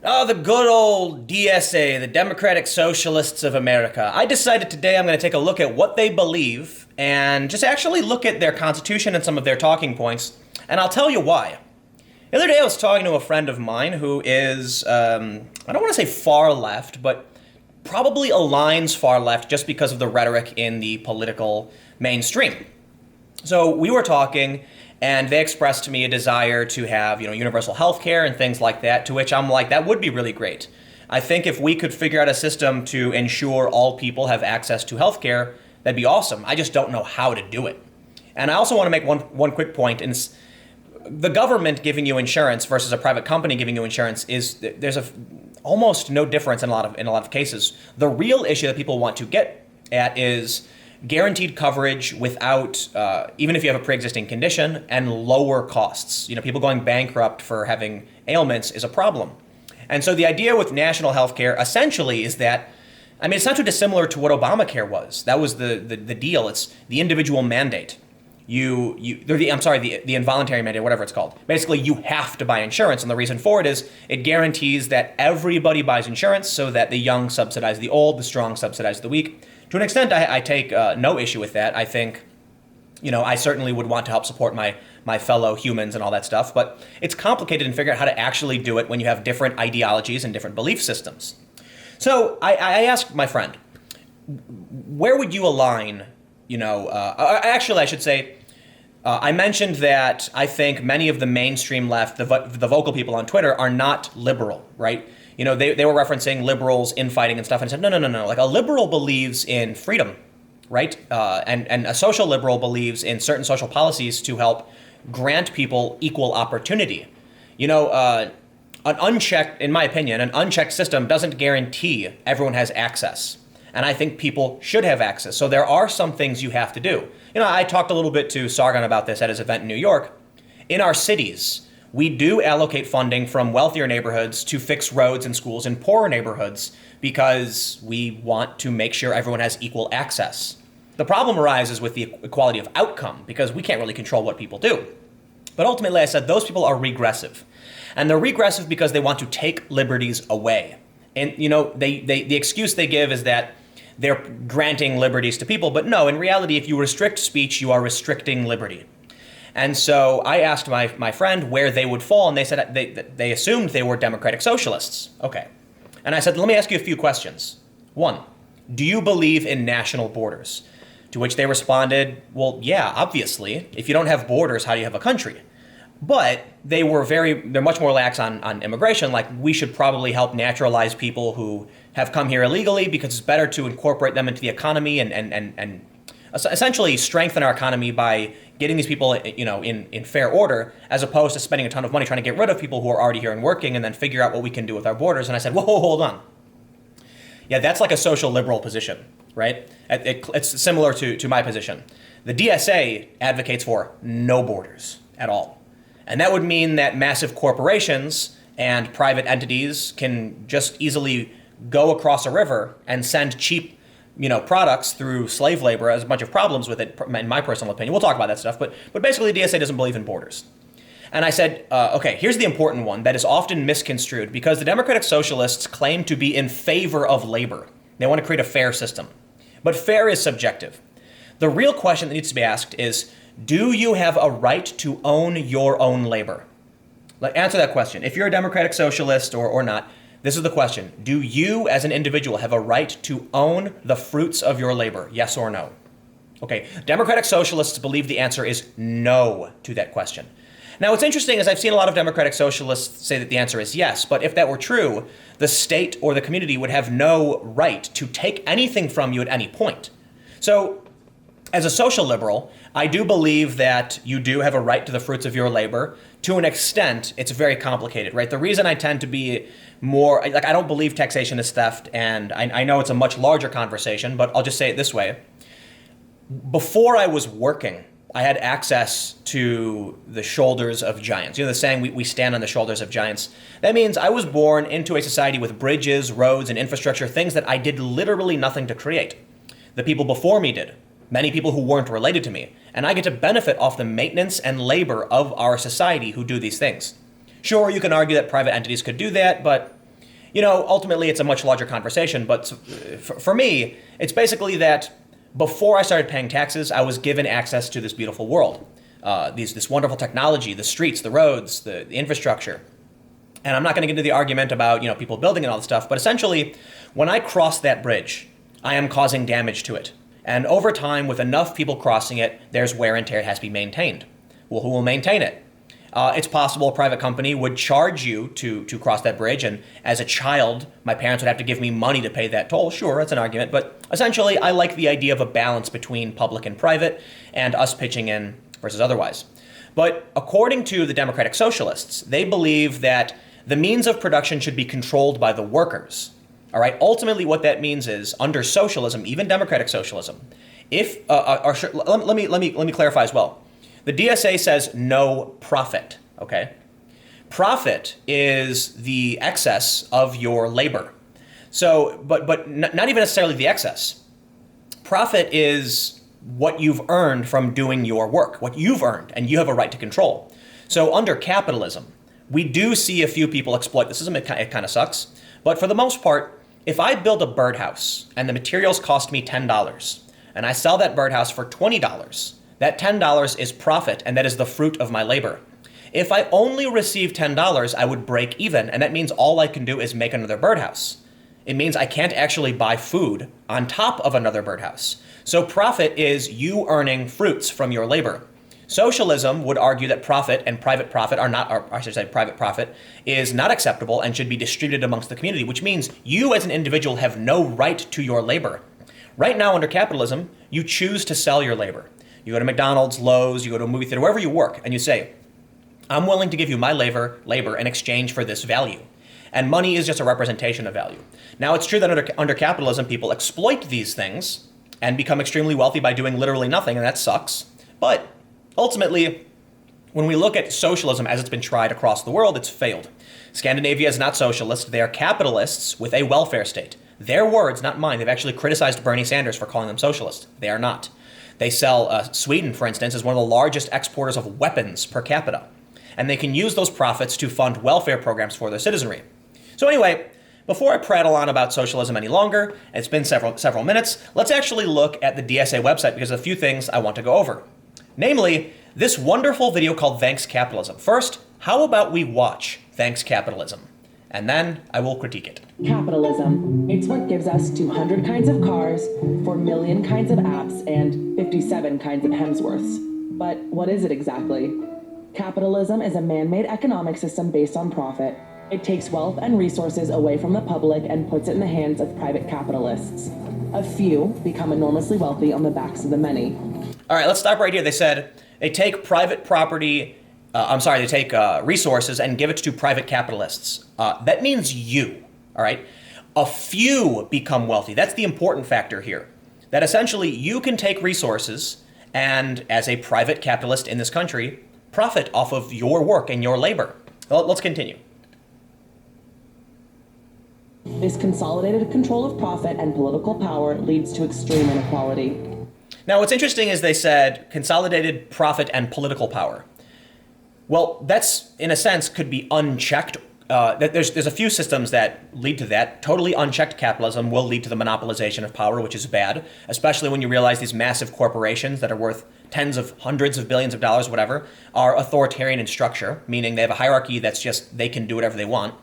Oh, the good old DSA, the Democratic Socialists of America. I decided today I'm going to take a look at what they believe and just actually look at their constitution and some of their talking points, and I'll tell you why. The other day I was talking to a friend of mine who is, I don't want to say far left, but probably aligns far left just because of the rhetoric in the political mainstream. So we were talking, and they expressed to me a desire to have, universal health care and things like that, to which I'm like, that would be really great. I think if we could figure out a system to ensure all people have access to health care, that'd be awesome. I just don't know how to do it. And I also want to make one quick point. The government giving you insurance versus a private company giving you insurance there's almost no difference in a lot of cases. The real issue that people want to get at is guaranteed coverage without, even if you have a pre-existing condition, and lower costs. People going bankrupt for having ailments is a problem. And so the idea with national health care essentially is that, it's not too dissimilar to what Obamacare was. That was the deal. It's the individual mandate. The involuntary mandate, whatever it's called. Basically, you have to buy insurance, and the reason for it is it guarantees that everybody buys insurance so that the young subsidize the old, the strong subsidize the weak. To an extent, I take no issue with that. I think, I certainly would want to help support my fellow humans and all that stuff, but it's complicated in figuring out how to actually do it when you have different ideologies and different belief systems. So I asked my friend, where would you align, actually I should say, I mentioned that I think many of the mainstream left, the vocal people on Twitter, are not liberal, right? They were referencing liberals infighting and stuff, and I said, no. Like, a liberal believes in freedom, right? And a social liberal believes in certain social policies to help grant people equal opportunity. An unchecked, in my opinion, an unchecked system doesn't guarantee everyone has access. And I think people should have access. So there are some things you have to do. I talked a little bit to Sargon about this at his event in New York. In our cities, we do allocate funding from wealthier neighborhoods to fix roads and schools in poorer neighborhoods because we want to make sure everyone has equal access. The problem arises with the equality of outcome because we can't really control what people do. But ultimately, I said those people are regressive. And they're regressive because they want to take liberties away. And, the excuse they give is that they're granting liberties to people. But no, in reality, if you restrict speech, you are restricting liberty. And so I asked my friend where they would fall, and they said they assumed they were democratic socialists. Okay. And I said, let me ask you a few questions. One, do you believe in national borders? To which they responded, well, yeah, obviously. If you don't have borders, how do you have a country? But they're much more lax on immigration. Like, we should probably help naturalize people who have come here illegally because it's better to incorporate them into the economy and essentially strengthen our economy by getting these people, in fair order, as opposed to spending a ton of money trying to get rid of people who are already here and working and then figure out what we can do with our borders. And I said, whoa, hold on. Yeah, that's like a social liberal position, right? It's similar to my position. The DSA advocates for no borders at all. And that would mean that massive corporations and private entities can just easily go across a river and send cheap products through slave labor. Has a bunch of problems with it, in my personal opinion. We'll talk about that stuff, but basically the DSA doesn't believe in borders. And I said, okay, here's the important one that is often misconstrued because the Democratic Socialists claim to be in favor of labor. They want to create a fair system. But fair is subjective. The real question that needs to be asked is, do you have a right to own your own labor? Answer that question. If you're a Democratic Socialist or not, this is the question. Do you, as an individual, have a right to own the fruits of your labor? Yes or no? Okay, Democratic Socialists believe the answer is no to that question. Now, what's interesting is I've seen a lot of Democratic Socialists say that the answer is yes, but if that were true, the state or the community would have no right to take anything from you at any point. So, as a social liberal, I do believe that you do have a right to the fruits of your labor. To an extent, it's very complicated, right? The reason I tend to be more, I don't believe taxation is theft, and I know it's a much larger conversation, but I'll just say it this way. Before I was working, I had access to the shoulders of giants. The saying, we stand on the shoulders of giants. That means I was born into a society with bridges, roads, and infrastructure, things that I did literally nothing to create. The people before me did. Many people who weren't related to me. And I get to benefit off the maintenance and labor of our society who do these things. Sure, you can argue that private entities could do that, but Ultimately it's a much larger conversation, but for me, it's basically that before I started paying taxes, I was given access to this beautiful world, this wonderful technology, the streets, the roads, the infrastructure. And I'm not going to get into the argument about, people building and all this stuff, but essentially, when I cross that bridge, I am causing damage to it. And over time, with enough people crossing it, there's wear and tear. It has to be maintained. Well, who will maintain it? It's possible a private company would charge you to cross that bridge, and as a child, my parents would have to give me money to pay that toll. Sure, that's an argument, but essentially, I like the idea of a balance between public and private, and us pitching in versus otherwise. But according to the Democratic Socialists, they believe that the means of production should be controlled by the workers. All right. Ultimately, what that means is, under socialism, even democratic socialism, let me clarify as well. The DSA says no profit. Okay. Profit is the excess of your labor. So, but not even necessarily the excess. Profit is what you've earned from doing your work, what you've earned, and you have a right to control. So under capitalism, we do see a few people exploit the system. It kind of sucks. But for the most part, if I build a birdhouse and the materials cost me $10 and I sell that birdhouse for $20, that $10 is profit, and that is the fruit of my labor. If I only receive $10, I would break even, and that means all I can do is make another birdhouse. It means I can't actually buy food on top of another birdhouse. So profit is you earning fruits from your labor. Socialism would argue that profit and private profit are not, or I should say private profit, is not acceptable and should be distributed amongst the community, which means you as an individual have no right to your labor. Right now under capitalism, you choose to sell your labor. You go to McDonald's, Lowe's, you go to a movie theater, wherever you work, and you say, I'm willing to give you my labor in exchange for this value. And money is just a representation of value. Now, it's true that under capitalism, people exploit these things and become extremely wealthy by doing literally nothing, and that sucks. But ultimately, when we look at socialism as it's been tried across the world, it's failed. Scandinavia is not socialist. They are capitalists with a welfare state. Their words, not mine. They've actually criticized Bernie Sanders for calling them socialist. They are not. They sell, Sweden, for instance, is one of the largest exporters of weapons per capita. And they can use those profits to fund welfare programs for their citizenry. So anyway, before I prattle on about socialism any longer, it's been several minutes, let's actually look at the DSA website because there's a few things I want to go over. Namely, this wonderful video called Thanks Capitalism. First, how about we watch Thanks Capitalism? And then I will critique it. Capitalism. It's what gives us 200 kinds of cars, 4 million kinds of apps, and 57 kinds of Hemsworths. But what is it exactly? Capitalism is a man-made economic system based on profit. It takes wealth and resources away from the public and puts it in the hands of private capitalists. A few become enormously wealthy on the backs of the many. All right, let's stop right here. They said they take private property, they take resources and give it to private capitalists. That means you, all right? A few become wealthy. That's the important factor here. That essentially you can take resources and, as a private capitalist in this country, profit off of your work and your labor. Well, let's continue. This consolidated control of profit and political power leads to extreme inequality. Now, what's interesting is they said consolidated profit and political power. Well, that's, in a sense, could be unchecked. There's a few systems that lead to that. Totally unchecked capitalism will lead to the monopolization of power, which is bad, especially when you realize these massive corporations that are worth tens of hundreds of billions of dollars, whatever, are authoritarian in structure, meaning they have a hierarchy that's just they can do whatever they want.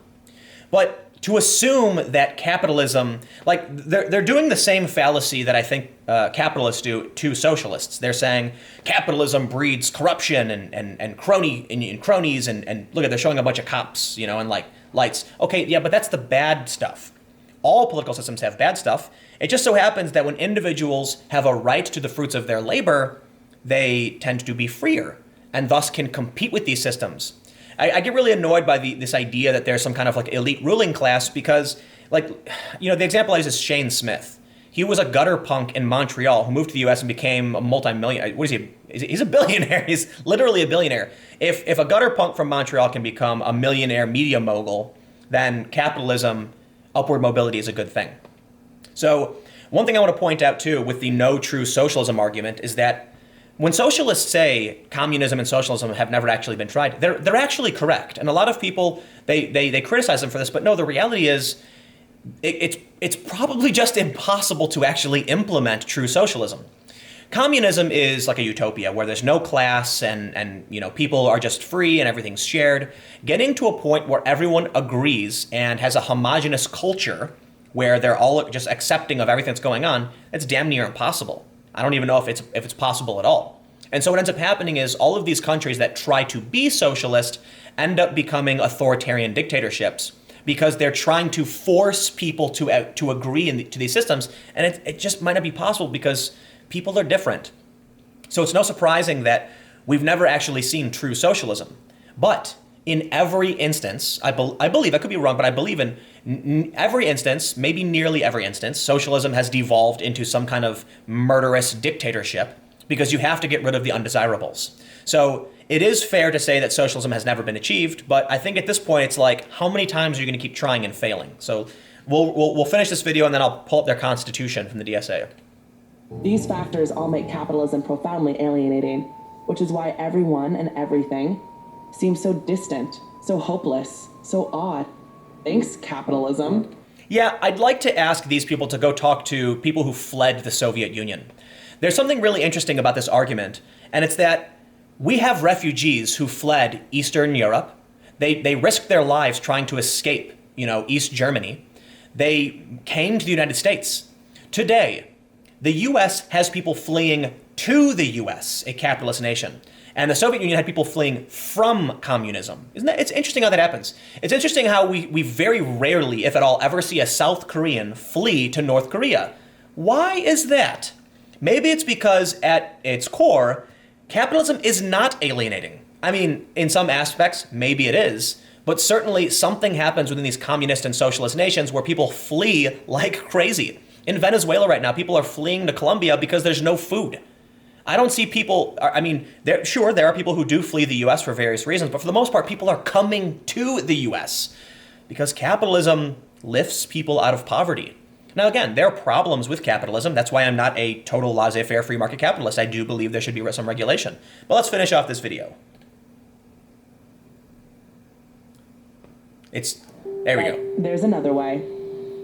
But to assume that capitalism, like they're doing the same fallacy that I think capitalists do to socialists. They're saying capitalism breeds corruption and cronies and look at, they're showing a bunch of cops, and like lights. Okay, yeah, but that's the bad stuff. All political systems have bad stuff. It just so happens that when individuals have a right to the fruits of their labor, they tend to be freer and thus can compete with these systems. I get really annoyed by this idea that there's some kind of like elite ruling class because, the example I use is Shane Smith. He was a gutter punk in Montreal who moved to the U.S. and became a multi-millionaire. What is he? He's a billionaire. He's literally a billionaire. If a gutter punk from Montreal can become a millionaire media mogul, then capitalism, upward mobility is a good thing. So one thing I want to point out too with the no true socialism argument is that when socialists say communism and socialism have never actually been tried, they're actually correct. And a lot of people, they criticize them for this, but no, the reality is it's probably just impossible to actually implement true socialism. Communism is like a utopia where there's no class and people are just free and everything's shared. Getting to a point where everyone agrees and has a homogenous culture where they're all just accepting of everything that's going on, it's damn near impossible. I don't even know if it's possible at all. And so what ends up happening is all of these countries that try to be socialist end up becoming authoritarian dictatorships because they're trying to force people to agree to these systems, and it just might not be possible because people are different. So it's no surprising that we've never actually seen true socialism. But in every instance, I believe, I could be wrong, but I believe in every instance, maybe nearly every instance, socialism has devolved into some kind of murderous dictatorship because you have to get rid of the undesirables. So it is fair to say that socialism has never been achieved, but I think at this point it's like, how many times are you going to keep trying and failing? So we'll finish this video and then I'll pull up their constitution from the DSA. These factors all make capitalism profoundly alienating, which is why everyone and everything seems so distant, so hopeless, so odd. Thanks, capitalism. Yeah, I'd like to ask these people to go talk to people who fled the Soviet Union. There's something really interesting about this argument, and it's that we have refugees who fled Eastern Europe. They risked their lives trying to escape, East Germany. They came to the United States. Today, the US has people fleeing to the US, a capitalist nation. And the Soviet Union had people fleeing from communism. It's interesting how that happens. It's interesting how we very rarely, if at all, ever see a South Korean flee to North Korea. Why is that? Maybe it's because at its core, capitalism is not alienating. I mean, in some aspects, maybe it is. But certainly something happens within these communist and socialist nations where people flee like crazy. In Venezuela right now, people are fleeing to Colombia because there's no food. I don't see people, there are people who do flee the US for various reasons, but for the most part, people are coming to the US because capitalism lifts people out of poverty. Now, again, there are problems with capitalism. That's why I'm not a total laissez-faire free market capitalist. I do believe there should be some regulation. But let's finish off this video. There we go. There's another way.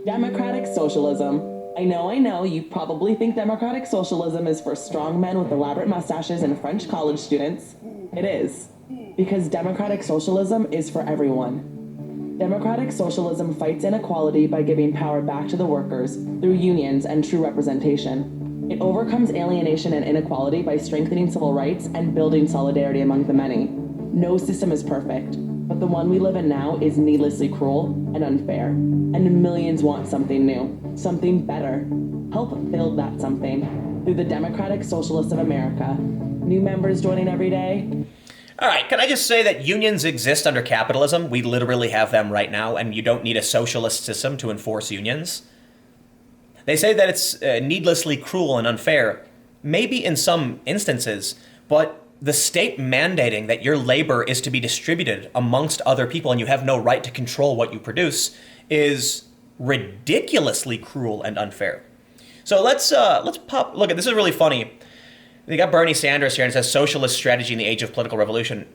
Democratic socialism. I know, you probably think democratic socialism is for strong men with elaborate mustaches and French college students. It is. Because democratic socialism is for everyone. Democratic socialism fights inequality by giving power back to the workers through unions and true representation. It overcomes alienation and inequality by strengthening civil rights and building solidarity among the many. No system is perfect, but the one we live in now is needlessly cruel and unfair, and millions want something new, something better. Help build that something through the Democratic Socialists of America. New members joining every day. All right, can I just say that unions exist under capitalism? We literally have them right now, and you don't need a socialist system to enforce unions. They say that it's needlessly cruel and unfair, maybe in some instances, but the state mandating that your labor is to be distributed amongst other people and you have no right to control what you produce is ridiculously cruel and unfair. So let's look at this. Is really funny. They got Bernie Sanders here and it says socialist strategy in the age of political revolution.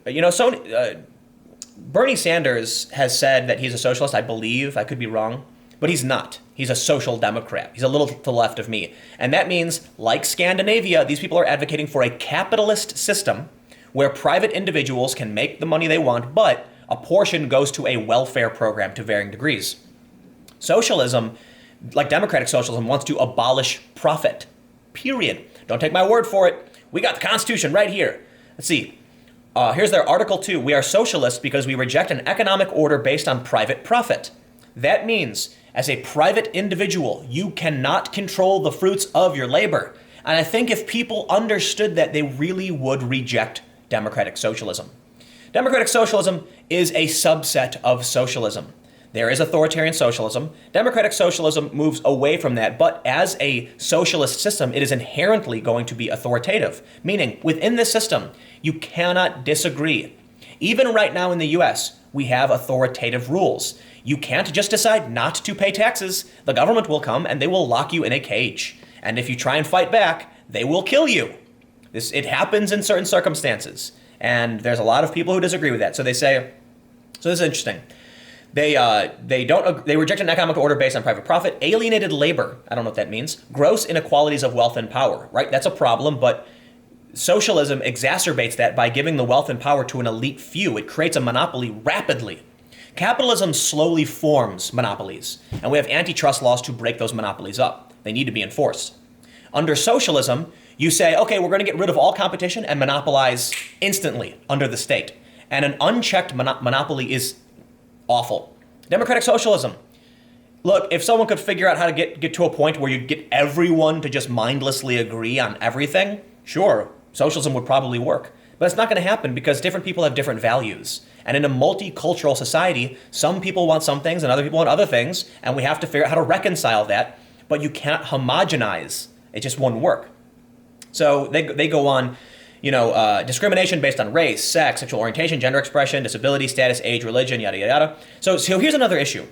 Bernie Sanders has said that he's a socialist, I believe. I could be wrong, but he's not. He's a social democrat. He's a little to the left of me. And that means, like Scandinavia, these people are advocating for a capitalist system where private individuals can make the money they want, but a portion goes to a welfare program to varying degrees. Socialism, like democratic socialism, wants to abolish profit. Period. Don't take my word for it. We got the Constitution right here. Let's see. Here's their Article 2. We are socialists because we reject an economic order based on private profit. That means, as a private individual, you cannot control the fruits of your labor. And I think if people understood that, they really would reject democratic socialism. Democratic socialism is a subset of socialism. There is authoritarian socialism. Democratic socialism moves away from that, but as a socialist system, it is inherently going to be authoritative, meaning within this system, you cannot disagree. Even right now in the US, we have authoritative rules. You can't just decide not to pay taxes. The government will come and they will lock you in a cage. And if you try and fight back, they will kill you. It happens in certain circumstances. And there's a lot of people who disagree with that. So they say, so this is interesting. They reject an economic order based on private profit, alienated labor. I don't know what that means. Gross inequalities of wealth and power, right? That's a problem, but socialism exacerbates that by giving the wealth and power to an elite few. It creates a monopoly rapidly. Capitalism slowly forms monopolies, and we have antitrust laws to break those monopolies up. They need to be enforced. Under socialism, you say, okay, we're going to get rid of all competition and monopolize instantly under the state. And an unchecked monopoly is awful. Democratic socialism. Look, if someone could figure out how to get to a point where you'd get everyone to just mindlessly agree on everything, sure, socialism would probably work. But it's not going to happen because different people have different values. And in a multicultural society, some people want some things and other people want other things, and we have to figure out how to reconcile that. But you can't homogenize. It just won't work. So they go on, discrimination based on race, sex, sexual orientation, gender expression, disability, status, age, religion, yada, yada, yada. So here's another issue.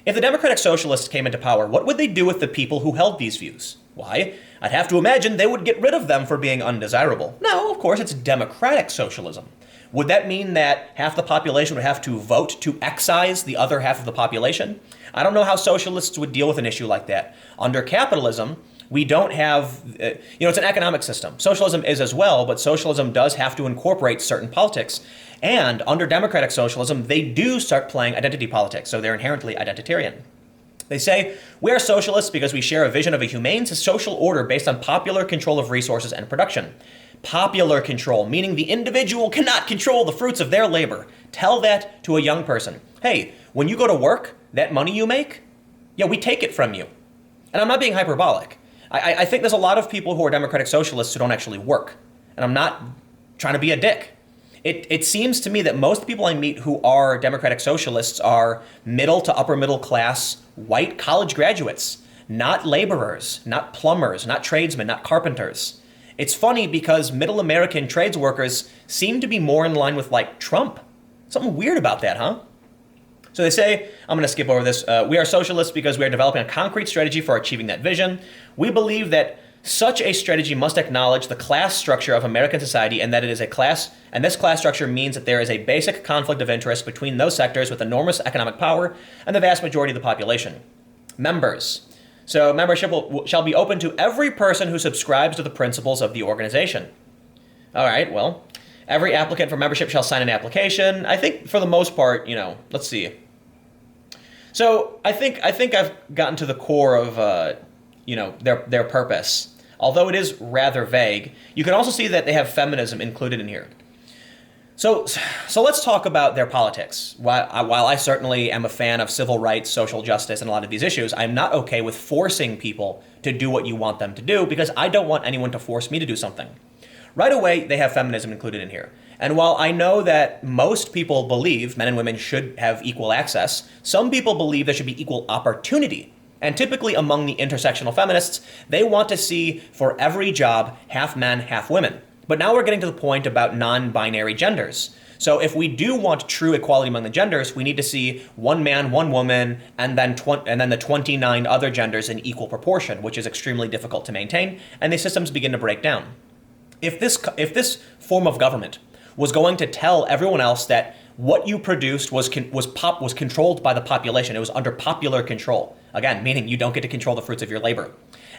If the Democratic Socialists came into power, what would they do with the people who held these views? Why, I'd have to imagine they would get rid of them for being undesirable. No, of course, it's democratic socialism. Would that mean that half the population would have to vote to excise the other half of the population? I don't know how socialists would deal with an issue like that. Under capitalism, we don't have, it's an economic system. Socialism is as well, but socialism does have to incorporate certain politics. And under democratic socialism, they do start playing identity politics, so they're inherently identitarian. They say, we are socialists because we share a vision of a humane social order based on popular control of resources and production. Popular control, meaning the individual cannot control the fruits of their labor. Tell that to a young person. Hey, when you go to work, that money you make, we take it from you. And I'm not being hyperbolic. I think there's a lot of people who are democratic socialists who don't actually work. And I'm not trying to be a dick. It seems to me that most people I meet who are democratic socialists are middle to upper middle class white college graduates, not laborers, not plumbers, not tradesmen, not carpenters. It's funny because middle American trades workers seem to be more in line with like Trump. Something weird about that, huh? So they say, I'm going to skip over this. We are socialists because we are developing a concrete strategy for achieving that vision. We believe that such a strategy must acknowledge the class structure of American society and that it is a class, and this class structure means that there is a basic conflict of interest between those sectors with enormous economic power and the vast majority of the population. Members. So membership shall be open to every person who subscribes to the principles of the organization. All right, well, every applicant for membership shall sign an application. I think for the most part, let's see. So I think I've gotten to the core of, their purpose. Although it is rather vague, you can also see that they have feminism included in here. So let's talk about their politics. While I certainly am a fan of civil rights, social justice, and a lot of these issues, I'm not okay with forcing people to do what you want them to do because I don't want anyone to force me to do something. Right away, they have feminism included in here. And while I know that most people believe men and women should have equal access, some people believe there should be equal opportunity. And typically among the intersectional feminists, they want to see for every job, half men, half women. But now we're getting to the point about non-binary genders. So if we do want true equality among the genders, we need to see one man, one woman, and then the 29 other genders in equal proportion, which is extremely difficult to maintain, and the systems begin to break down. If this form of government was going to tell everyone else that what you produced was controlled by the population, it was under popular control. Again, meaning you don't get to control the fruits of your labor.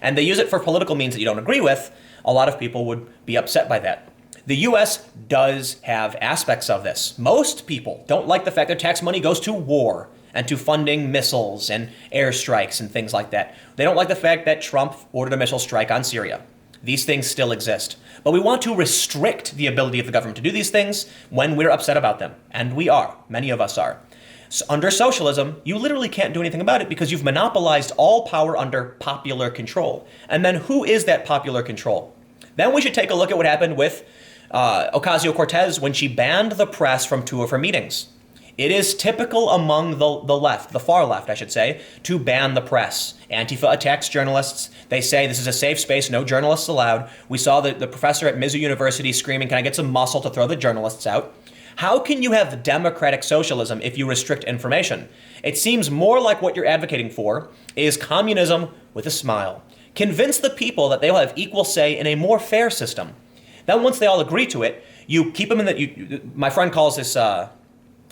And they use it for political means that you don't agree with, a lot of people would be upset by that. The US does have aspects of this. Most people don't like the fact that tax money goes to war and to funding missiles and airstrikes and things like that. They don't like the fact that Trump ordered a missile strike on Syria. These things still exist. But we want to restrict the ability of the government to do these things when we're upset about them. And we are. Many of us are. So under socialism, you literally can't do anything about it because you've monopolized all power under popular control. And then who is that popular control? Then we should take a look at what happened with Ocasio-Cortez when she banned the press from 2 of her meetings. It is typical among the left, the far left, I should say, to ban the press. Antifa attacks journalists. They say this is a safe space, no journalists allowed. We saw the professor at Mizzou University screaming, can I get some muscle to throw the journalists out? How can you have democratic socialism if you restrict information? It seems more like what you're advocating for is communism with a smile. Convince the people that they will have equal say in a more fair system. Then once they all agree to it, you keep them in my friend calls this,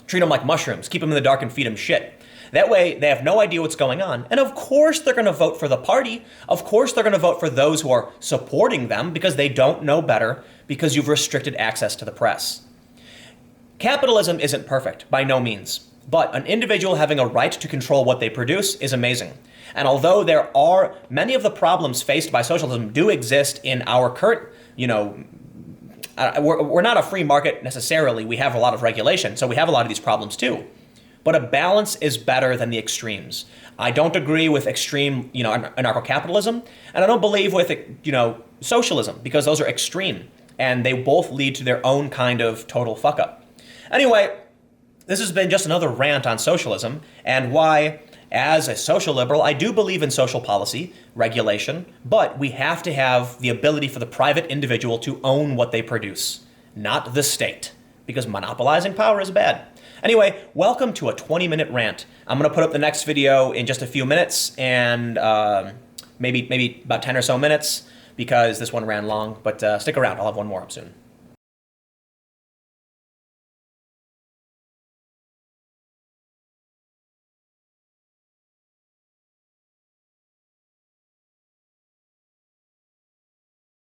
treat them like mushrooms, keep them in the dark and feed them shit. That way, they have no idea what's going on. And of course, they're going to vote for the party. Of course, they're going to vote for those who are supporting them because they don't know better, because you've restricted access to the press. Capitalism isn't perfect, by no means. But an individual having a right to control what they produce is amazing. And although there are many of the problems faced by socialism do exist in our current, we're not a free market necessarily. We have a lot of regulation, so we have a lot of these problems too. But a balance is better than the extremes. I don't agree with extreme, anarcho-capitalism, and I don't believe with, socialism, because those are extreme, and they both lead to their own kind of total fuck-up. Anyway, this has been just another rant on socialism, and why, as a social liberal, I do believe in social policy, regulation, but we have to have the ability for the private individual to own what they produce, not the state, because monopolizing power is bad. Anyway, welcome to a 20-minute rant. I'm going to put up the next video in just a few minutes, and maybe about 10 or so minutes, because this one ran long, but stick around, I'll have one more up soon.